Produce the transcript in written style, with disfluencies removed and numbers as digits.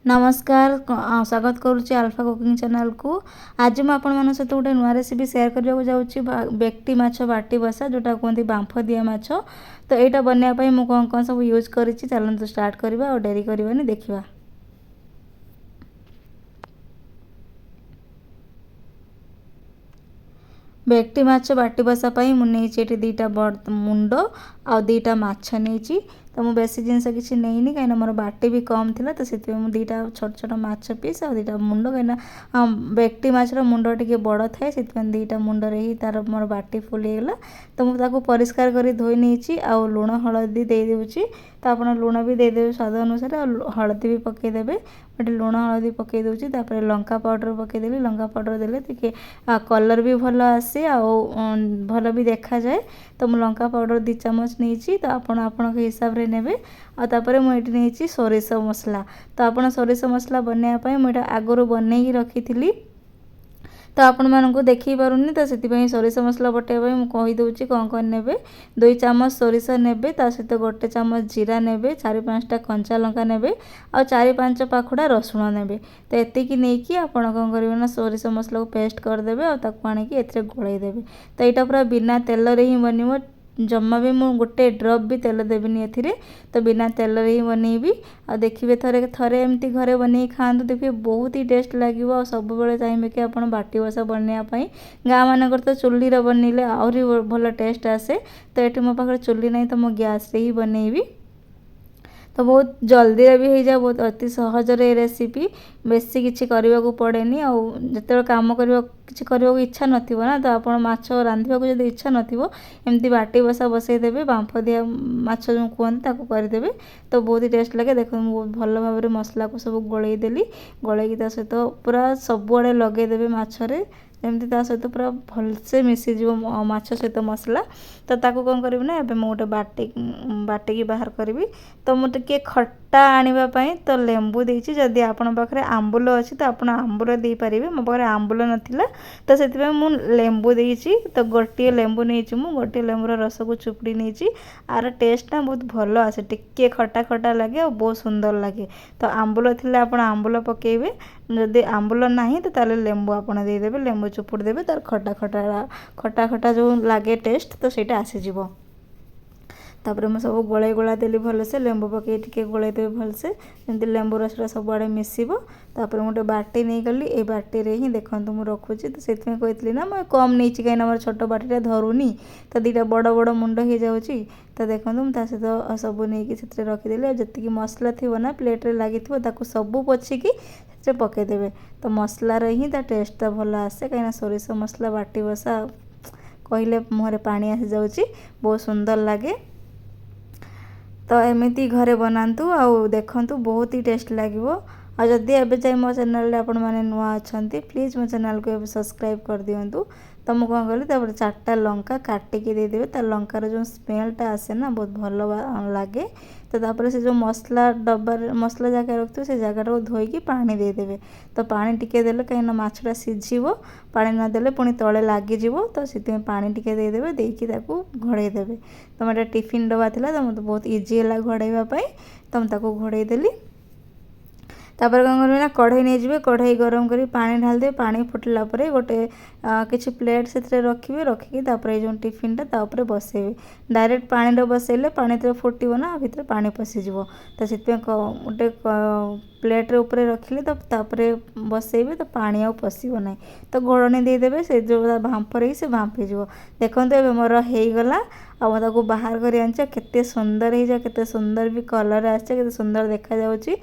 नमस्कार स्वागत करुच्ची alpha cooking channel को। आज मुझे आपण सहित गोटे नुआ रेसिपी शेयर करने जाऊँगी बेक्टी माछ बाटी बसा जोटा कहते बांफ दिया माछ। तो यहाँ बनवाई मुझे कौन कौन सब यूज कर चलते स्टार्ट करवा और डेरी करवानी देखा। बेक्टी माछ बाटी बसा मुझे दीटा बड़ मुंड आ दीटा माछ नहीं। तो मुझे बेसी जिनस किसी नहीं कहीं मोर बाटी भी कम थी तो से दीटा छोट छोट माछ पीस आ दीटा मुंड कहीं बेक्टी माछर मुंड टे बड़ थाए से दीटा मुंडर ही तार मोर बाटी फुल होगा। तो मुझे परिष्कार कर धोई नहीं आ लुण हलदी दे दूँगी। तो आप लुण भी देदेवे स्वाद अनुसार हलदी भी पकईदेवे। गोटे लुण हलदी पकई दूसरी लंका पाउडर पकईदेली। लंका पाउडर देले टिके कलर भी भल आसे आ भल भी देखा जाए। तो मुझे लंका पाउडर 2 चामच नहीं। तो आपण के हिसाब से नेबे। आपर मुझे नहीं सोरिष मसला। तो आप सोरिष मसला बनवाई मुझे आगुरी बनई रखी थी। तो आपण मानक देखी पारुनी तो से सोरिष मसला बटाई मुझे कहीदे कौन कौन ने 2 चामच सोरिष ने सहित 1 चामच जीरा ने 4-5टा कंचा लंका ने आ 4-5 पाखुड़ा रसुण ने। तो एतिकी नहीं आपड़ कौन करेंगे सोरिष मसला को पेस्ट करदे और आणिकी ए गोलईदेवे। तो यहाँ पूरा बिना तेल रे ही बनव। जमा भी मुझे गोटे ड्रप भी तेल देविनी ए। तो बिना तेल ही बनईबी आ देखिए थे थे एमती घरे बन खातु देखिए बहुत ही टेस्ट लगे। सब बेले चाहिए कि आप बाटी बसा बनवाई गाँ मानक तो चुल्ली बनइले आहरी भल टेस्ट आसे। तो ये मो पाखे चुल्ली नहीं तो मो गैस रे ही बनईबी। तो बहुत जल्दी भी हो जाए बहुत अति सहज रेसिपी बेसी किसी करने को पड़ेनी। आते कम करने इच्छा नथिबो ना तो आप माछ रांधिबा को जब इच्छा नथिबो एमती बाटी बसा बसईदेवे बांफ दिया माछ जो कहते करदेवे। तो बहुत ही टेस्ट लगे। देखो बहुत भल भाव मसला को सब गोलईदेली गोलैकी सहित पूरा सबुआड़े लगेदेवे माछरे जमती सहित पूरा भलसे मिसीज माछ सहित मसला। तो ताकू कौन करी ना ए गोटे बाटी बाहर करी। तो मुझे टे खट्टा आने तो लेंबू देती जदि आपण पाखे आंबुल अच्छी तो आप आंबुल दे पारे। मो पाखे आंबुल नाला तो से मुझे लेंबू देती। तो गोटे लेंबू नहीं गोटे लेंबूर रस को चुपुड़ी नहीं। आर टेस्ट ना बहुत भल आसे टिके खटा खटा लगे और बहुत सुंदर लगे। तो आंबुल थी आप आंबुल पकेबे जदि आंबुल ना तो ताले लेंबू आपड़ देदेवे लेंबू चुपुड़ी देवे तार खटा खटा खटा खटा जो लगे टेस्ट तो सेटा आसीजिव। तापर मैं सब गोलाई गोला देली भलसे लेंबू पकई टिके गोलाई देवे भलसे जमी लेंबू रसटा सब आड़े मिसिबो। तापर गोटे बाटी नहीं गली ए बाटी रे ही देखो मुझे रखुची। तो से कही ना मैं कम नहीं कहीं मोर छोट बाटीटा धरुनी तो 2टा बड़ बड़ मुंड हो जाऊँगी। तो देखो मुझे सहित सब नहीं रखीदेली जी मसला थी ना प्लेट्रे लगी सब पोछिकी पकईदेवे। तो मसलार ही टेस्ट भल आसे कहीं सोरिष मसला बाटी बसा कहले मुहरे पानी आसी जाऊँगी बहुत सुंदर लगे। तो एमती घरे बनातु आउ देखंतु बहुत ही टेस्ट लगे। आ जदि एबे जाए मो चैनल रे आपण माने नुआ अछंती प्लीज़ मो चैनल को सब्सक्राइब कर दियंतु। तो मुझे कौन कली 4टा लंका काटिकी देदेवे। तो लंकार जो स्मेलटा आसे ना बहुत भल लगे। तो तापर से जो मसला डब्बार मसला जगह रखिए से जगह को धोईकी पानी देदेवे। तो पानी टिके देले कहीं माछटा सिझिबो पानी न देले पुणी तले लागिजिवो। तो से पानी टिके देदेवे देकी ताकू घोड़ई देवे। तो मोर टिफिन डब्बा थिला तो मते बहुत इजी है घोड़ाइबा पई। तो मैं ताकू घोड़ई देली। तापर कौन करेंगे ना कढ़ई नहीं जाए कढ़ई गरम कर पानी ढाल दे पानी फुटला गोटे किसी प्लेट से रखिए रखिकी जो टिफिनटा तापर बसैबे डायरेक्ट पानी बसैले पानी तो फुटो ना भितर पानी पशिज। तो से गोटे प्लेट्रे ऊपर रखिले तो तापर बसैबे तो पानी आ पशिब ना। तो घोड़नी देदेवे से जो भांप रही से भांप हो। देखो ए मोर होगला आ बाहर कर केते सुंदर हो केते सुंदर भी कलर आसे केते सुंदर देखा जाउची।